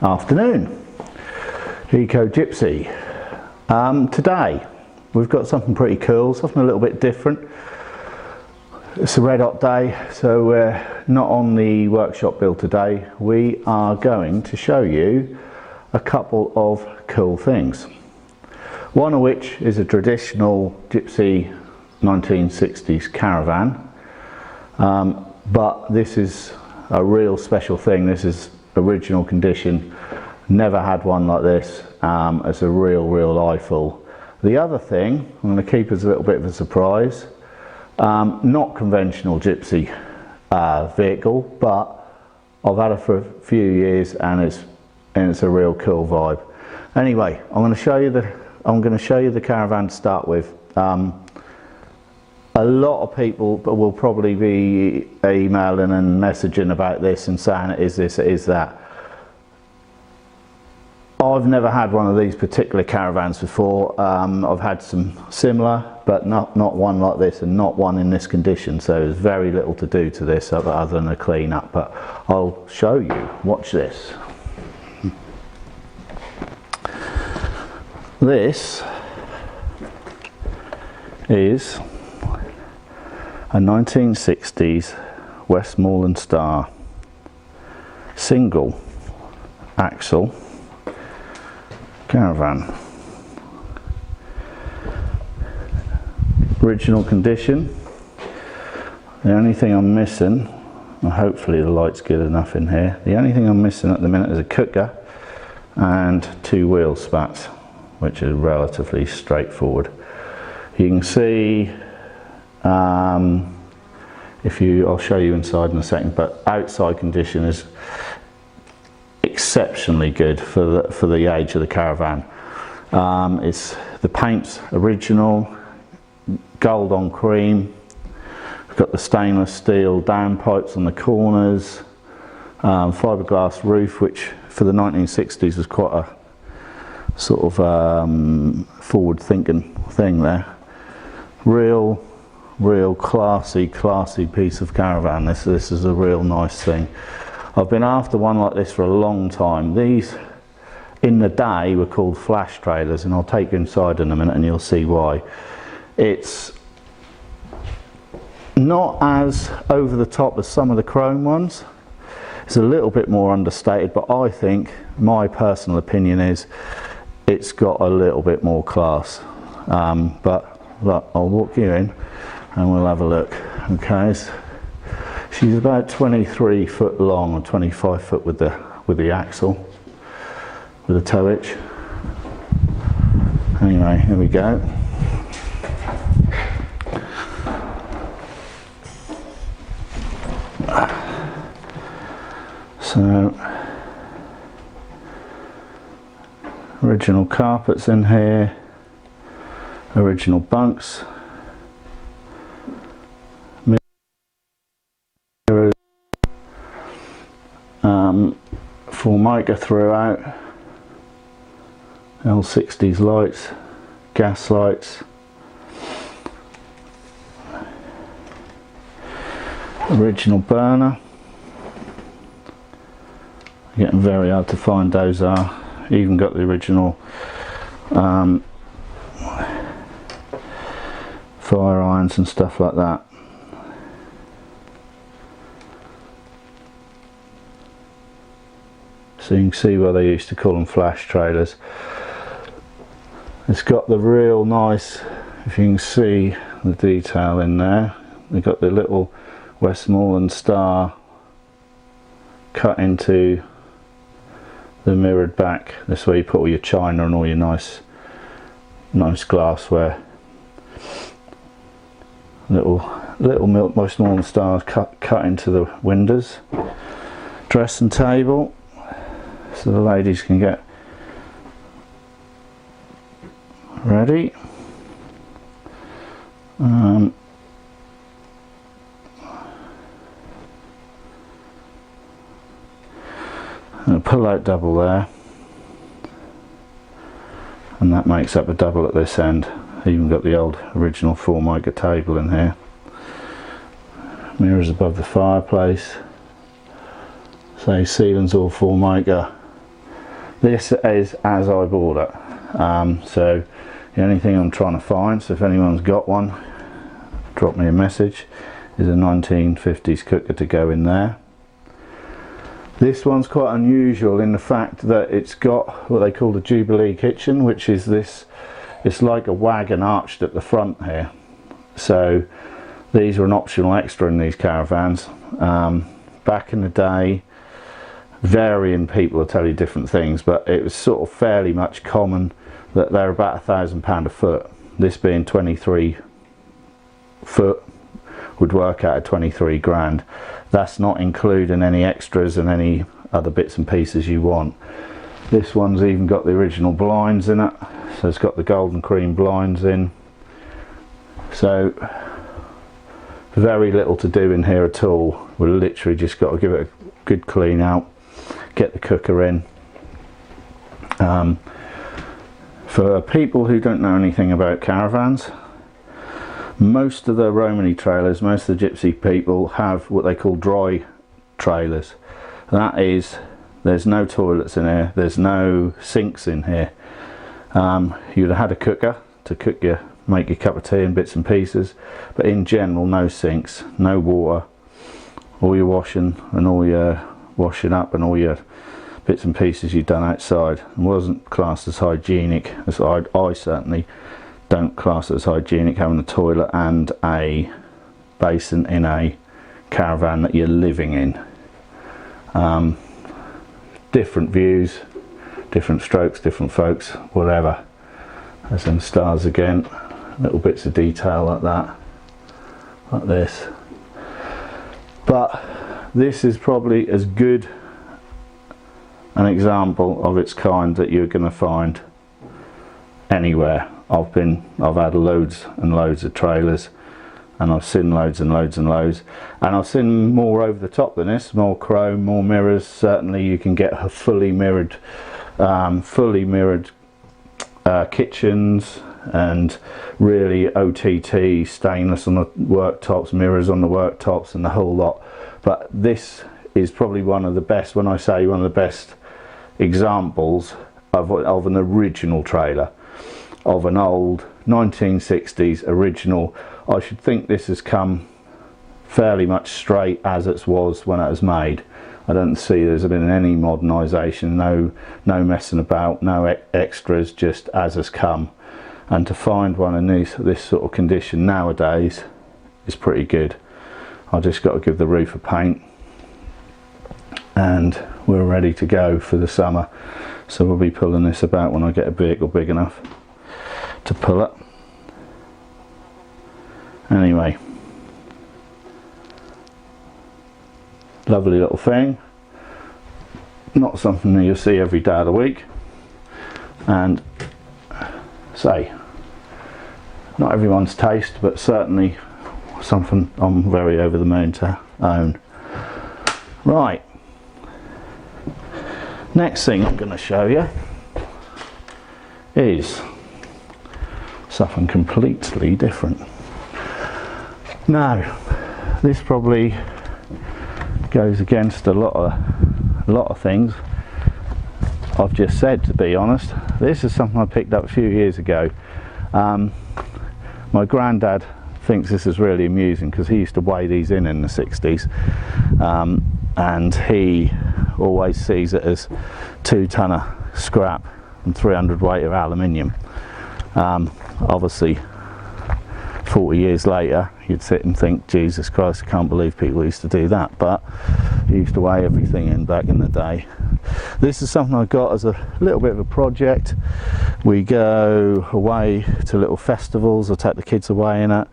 Afternoon, Eco Gypsy. Today we've got something pretty cool, something a little bit different. It's a red hot day, so we're not on the workshop build today. We are going to show you a couple of cool things. One of which is a traditional Gypsy 1960s caravan, but this is a real special thing. This is original condition. Never had one like this. It's a real eyeful. The other thing I'm going to keep as a little bit of a surprise. Not conventional Gypsy vehicle, but I've had it for a few years and it's a real cool vibe. Anyway, I'm going to show you the caravan to start with. A lot of people will probably be emailing and messaging about this and saying it is this, it is that. I've never had one of these particular caravans before. I've had some similar, but not one like this, and not one in this condition, so there's very little to do to this other than a clean up, but I'll show you. Watch this. This is a 1960s Westmoreland Star single axle caravan. Original condition. The only thing I'm missing, well, hopefully the light's good enough in here, the only thing I'm missing at the minute is a cooker and two wheel spats, which is relatively straightforward. You can see, I'll show you inside in a second, but outside condition is exceptionally good for the age of the caravan. The paint's original, gold on cream. We've got the stainless steel downpipes on the corners, fiberglass roof, which for the 1960s was quite a sort of forward thinking thing there. Real classy piece of caravan. This is a real nice thing. I've been after one like this for a long time. These in the day were called flash trailers, and I'll take you inside in a minute and you'll see why. It's not as over the top as some of the chrome ones. It's a little bit more understated, but I think, my personal opinion is, it's got a little bit more class. But look, I'll walk you in and we'll have a look. Okay, she's about 23 foot long, or 25 foot with the axle, with the tow hitch. Anyway, here we go. So, original carpets in here, original bunks, mirrors, Formica throughout, L60s lights, gas lights, original burner. Getting very hard to find those are. Even got the original fire irons and stuff like that. So you can see why they used to call them flash trailers. It's got the real nice, if you can see the detail in there, they've got the little Westmoreland Star cut into the mirrored back. This way you put all your china and all your nice glassware. Little Westmoreland Stars cut into the windows. Dressing table, so the ladies can get ready. A pull-out double there, and that makes up a double at this end. Even got the old original Formica table in here. Mirrors above the fireplace. So ceiling's all Formica. This is as I bought it. So the only thing I'm trying to find, so if anyone's got one, drop me a message, is a 1950s cooker to go in there. This one's quite unusual in the fact that it's got what they call the Jubilee kitchen, which is this, it's like a wagon arched at the front here. So these are an optional extra in these caravans. Back in the day, varying people will tell you different things, but it was sort of fairly much common that they're about £1,000 a foot. This being 23 foot would work out at 23 grand. That's not including any extras and any other bits and pieces you want. This one's even got the original blinds in it, so it's got the golden cream blinds in. So very little to do in here at all. We've literally just got to give it a good clean out, get the cooker in. For people who don't know anything about caravans, most of the Romany trailers, most of the Gypsy people have what they call dry trailers. That is, there's no toilets in here, there's no sinks in here. You'd have had a cooker to cook your, make your cup of tea and bits and pieces, but in general no sinks, no water. All your washing and all your washing up and all your bits and pieces you've done outside wasn't classed as hygienic, as I certainly don't class it as hygienic, having a toilet and a basin in a caravan that you're living in. Different views, different strokes, different folks, whatever. There's them stars again, little bits of detail like that, like this. But this is probably as good an example of its kind that you're going to find anywhere. I've had loads and loads of trailers, and I've seen loads and loads and loads, and I've seen more over the top than this, more chrome, more mirrors. Certainly you can get a fully mirrored kitchens, and really OTT stainless on the worktops, mirrors on the worktops, and the whole lot. But this is probably one of the best, when I say one of the best examples of an original trailer, of an old 1960s original. I should think this has come fairly much straight as it was when it was made. I don't see there's been any modernisation, no messing about, no extras, just as has come. And to find one in this sort of condition nowadays is pretty good. I just got to give the roof a paint, and we're ready to go for the summer. So we'll be pulling this about when I get a vehicle big enough to pull it. Anyway, lovely little thing, not something that you'll see every day of the week, and say not everyone's taste, but certainly something I'm very over the moon to own. Right, next thing I'm going to show you is something completely different. Now, this probably goes against a lot of things I've just said, to be honest. This is something I picked up a few years ago. My granddad thinks this is really amusing because he used to weigh these in the 60s, and he always sees it as 2 ton of scrap and 300 weight of aluminium. Obviously 40 years later you'd sit and think, Jesus Christ, I can't believe people used to do that, but he used to weigh everything in back in the day. This is something I got as a little bit of a project. We go away to little festivals, I take the kids away in it,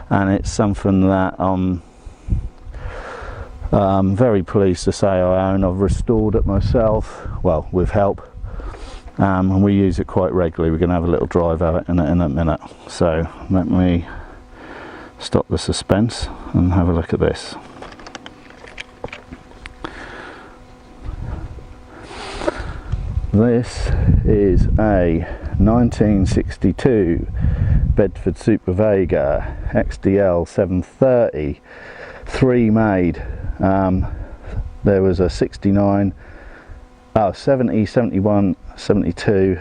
and it's something that I'm very pleased to say I own. I've restored it myself, well, with help, and we use it quite regularly. We're going to have a little drive of it in a minute. So let me stop the suspense and have a look at this. This is a 1962 Bedford Super Vega XDL 730, 3 made. There was a 69 70, 71, 72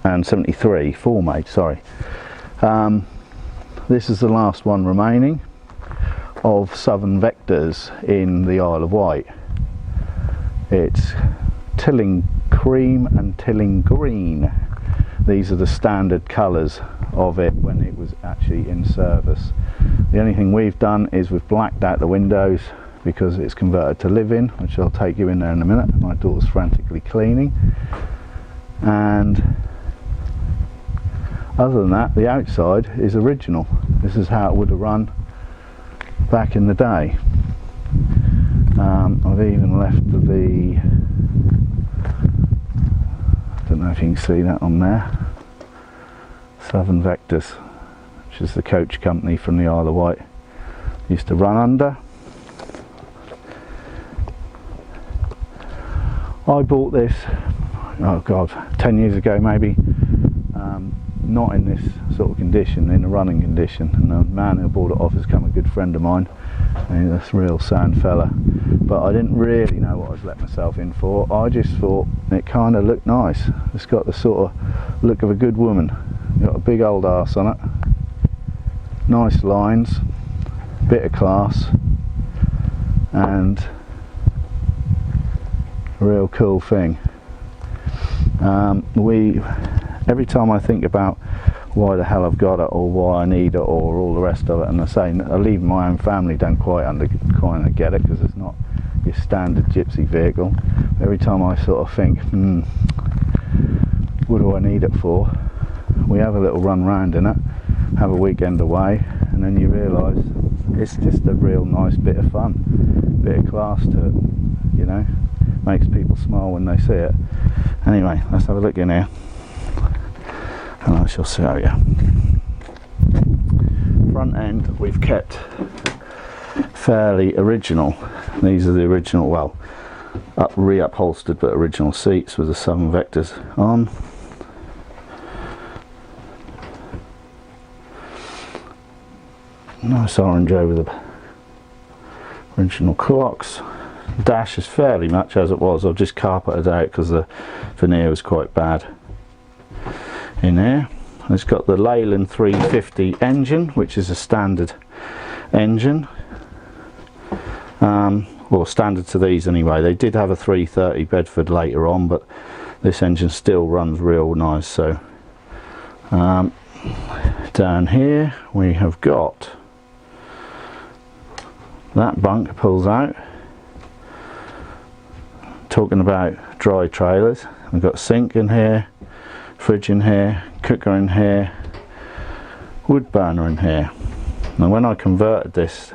and 73, 4 made, sorry. This is the last one remaining of Southern Vectors in the Isle of Wight. It's Tilling Cream and Tilling Green. These are the standard colours of it when it was actually in service. The only thing we've done is we've blacked out the windows because it's converted to live-in, which I'll take you in there in a minute. My daughter's frantically cleaning. And other than that, the outside is original. This is how it would have run back in the day. I've even left the, I don't know if you can see that on there, Southern Vectors, which is the coach company from the Isle of Wight, used to run under. I bought this, oh god, 10 years ago maybe, not in this sort of condition, in a running condition, and the man who bought it off has become a good friend of mine, and he's a real sound fella. But I didn't really know what I was letting myself in for. I just thought it kind of looked nice. It's got the sort of look of a good woman. Got a big old arse on it, nice lines, bit of class, and a real cool thing. Every time I think about why the hell I've got it or why I need it or all the rest of it, and I say even my own family don't quite get it because it's not your standard Gypsy vehicle. Every time I sort of think, what do I need it for? We have a little run round in it, have a weekend away, and then you realise it's just a real nice bit of fun, bit of class to it, you know, makes people smile when they see it. Anyway, let's have a look in here and I shall show you. Front end we've kept fairly original. These are the original, well, re-upholstered but original seats with the Southern Vectors on. Nice orange over the original clocks. Dash is fairly much as it was. I've just carpeted out because the veneer was quite bad in here. It's got the Leyland 350 engine, which is a standard engine. Well, standard to these anyway. They did have a 330 Bedford later on, but this engine still runs real nice. So down here we have got that bunk pulls out. Talking about dry trailers, we've got sink in here, fridge in here, cooker in here, wood burner in here. Now when I converted this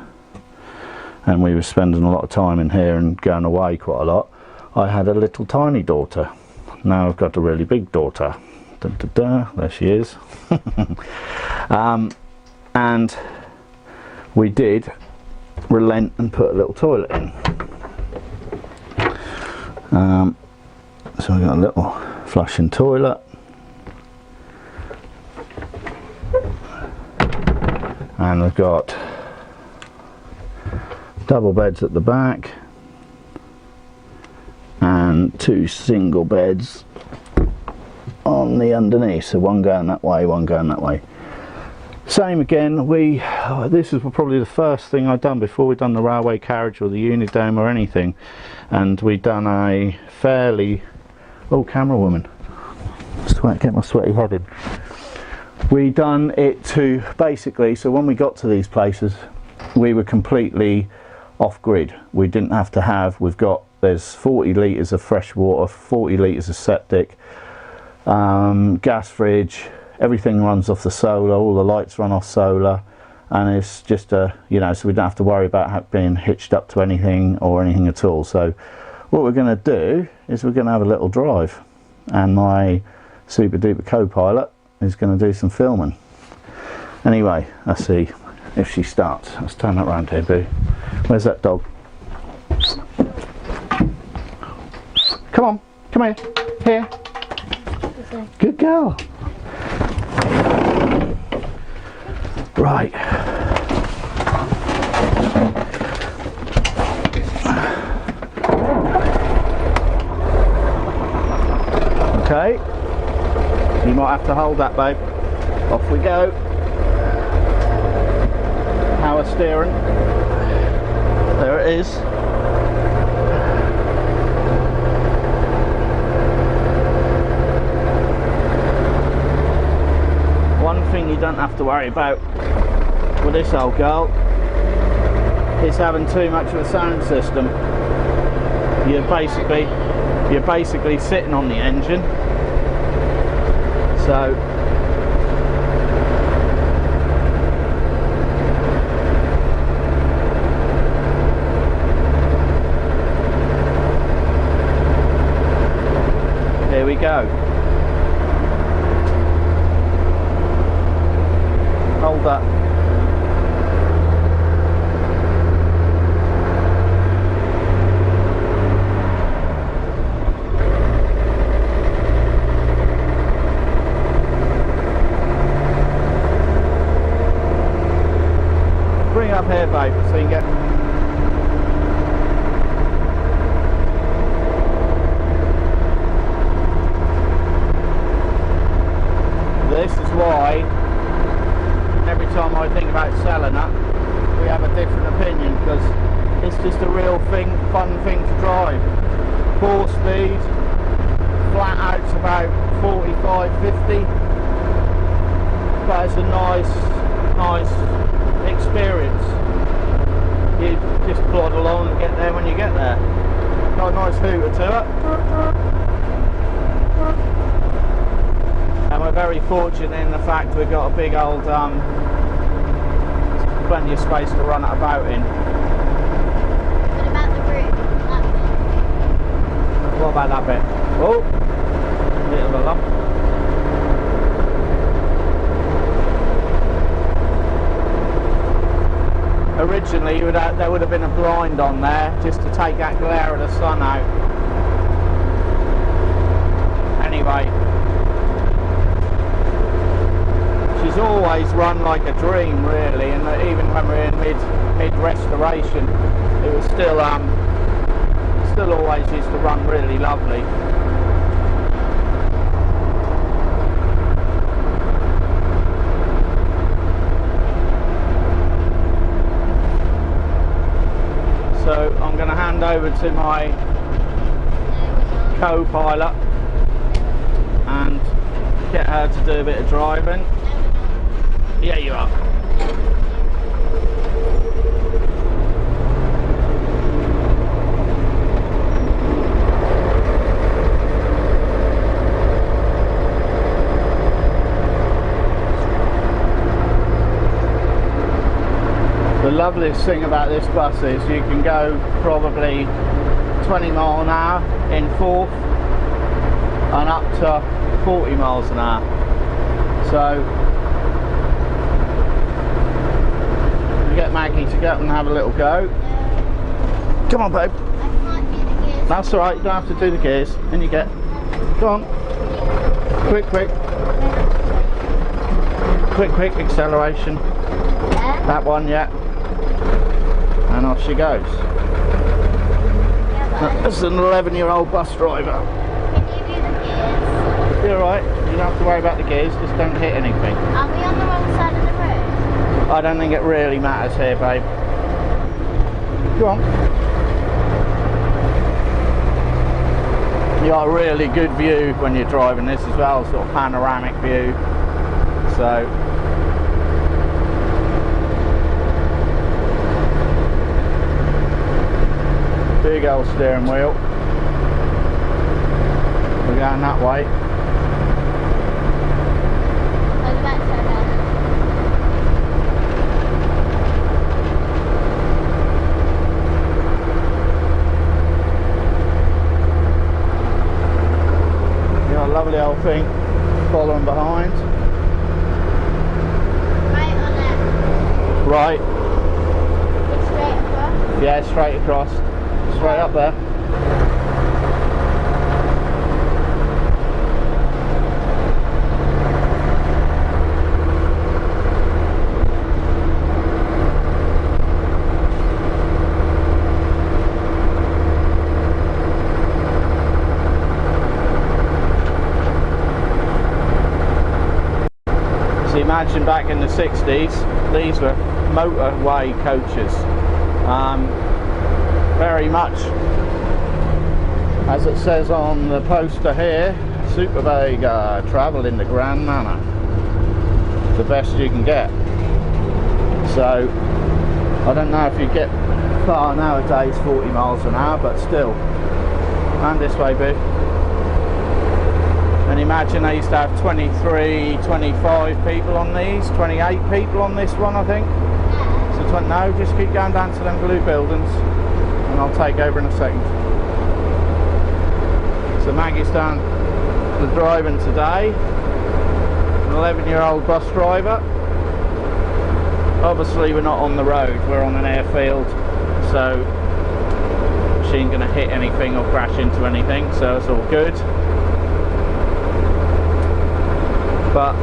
and we were spending a lot of time in here and going away quite a lot, I had a little tiny daughter. Now I've got a really big daughter. Da, da, da, there she is. And we did relent and put a little toilet in. So we've got a little flushing toilet, and we've got double beds at the back and 2 single beds on the underneath, so one going that way, one going that way. Same again, this is probably the first thing I'd done before we'd done the railway carriage or the unidome or anything, and we'd done a fairly, oh camera woman, get my sweaty head in. We done it to basically, so when we got to these places we were completely off grid. We didn't have to have, there's 40 litres of fresh water, 40 litres of septic, gas fridge, everything runs off the solar, all the lights run off solar, and it's just so we don't have to worry about being hitched up to anything or anything at all. So what we're going to do is we're going to have a little drive, and my super duper co-pilot is going to do some filming. Anyway, let's see if she starts. Let's turn that round here, Boo. Where's that dog? Come on, come here, here. Okay. Good girl. Right. have to hold that, babe. Off we go. Power steering. There it is. One thing you don't have to worry about with this old girl is having too much of a sound system. You're basically sitting on the engine. So here we go. Hold that. Bring it up here, babe, so you can get. This is why every time I think about selling it, we have a different opinion, because it's just a real fun thing to drive. 4 speed, flat out's about 45, 50, but it's a nice experience. You just plod along and get there when you get there. Got a nice hooter to it. And we're very fortunate in the fact we've got a big old, plenty of space to run it about in. What about the roof? That bit? What about that bit? Oh, bit of a lump. Originally, there would have been a blind on there just to take that glare of the sun out. Anyway. She's always run like a dream, really, and even when we're in mid restoration, it was still always used to run really lovely. So I'm going to hand over to my co-pilot and get her to do a bit of driving. Yeah, you are. The loveliest thing about this bus is you can go probably 20 mile an hour in fourth and up to 40 miles an hour. So get Maggie to go and have a little go. Come on, babe. I can't do the gears. That's alright, you don't have to do the gears. In you get. Go on. Quick. Quick acceleration. Yeah? That one, yeah. And off she goes. Yeah, That's an 11-year-old bus driver. can you do the gears? You're alright, you don't have to worry about the gears, just don't hit anything. Are we on the wrong side of the road? I don't think it really matters here, babe. Go on. You got a really good view when you're driving this as well, sort of panoramic view. So big old steering wheel. We're going that way. Lovely old thing following behind. Right or left? Right. It's straight across? Yeah, straight across. Straight up there. Imagine back in the 60s, these were motorway coaches. Very much, as it says on the poster here, Super Vega, travel in the grand manner. The best you can get. So, I don't know if you get far nowadays 40 miles an hour, but still. And this way, boo. And imagine they used to have 23, 25 people on these, 28 people on this one, I think. So no, just keep going down to them blue buildings and I'll take over in a second. So Maggie's done the driving today. An 11-year-old bus driver. Obviously we're not on the road, we're on an airfield, so she ain't going to hit anything or crash into anything, so it's all good. But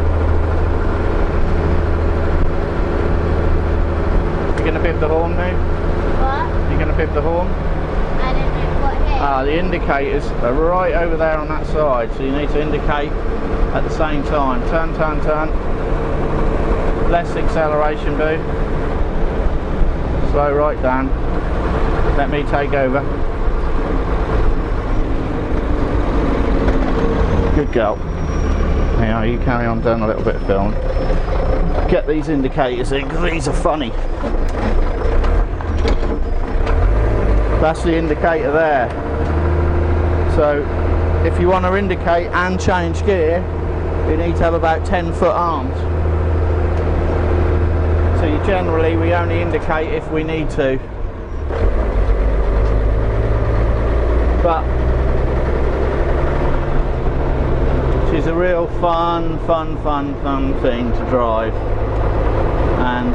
you're going to bib the horn now? What? You're going to bib the horn? I don't know what here. Ah, the indicators are right over there on that side, so you need to indicate at the same time. Turn, turn, turn. Less acceleration, boo. Slow right down. Let me take over. Good girl. Now you carry on doing a little bit of film. Get these indicators in because these are funny. That's the indicator there. So if you want to indicate and change gear, you need to have about 10-foot arms. So we only indicate if we need to. But she's a real fun thing to drive, and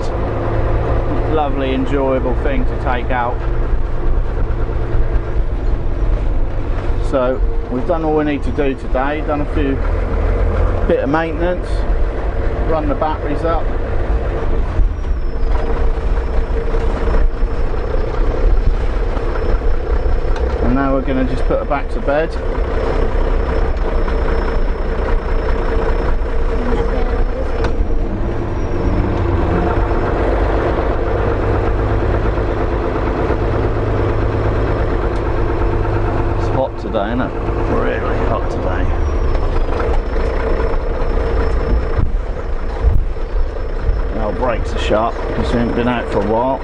lovely, enjoyable thing to take out. So we've done all we need to do today, done a few bit of maintenance, run the batteries up. And now we're going to just put her back to bed. It's hot today, isn't it? Really hot today. Our brakes are sharp because we haven't been out for a while.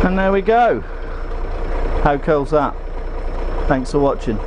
And there we go. How cool's that? Thanks for watching.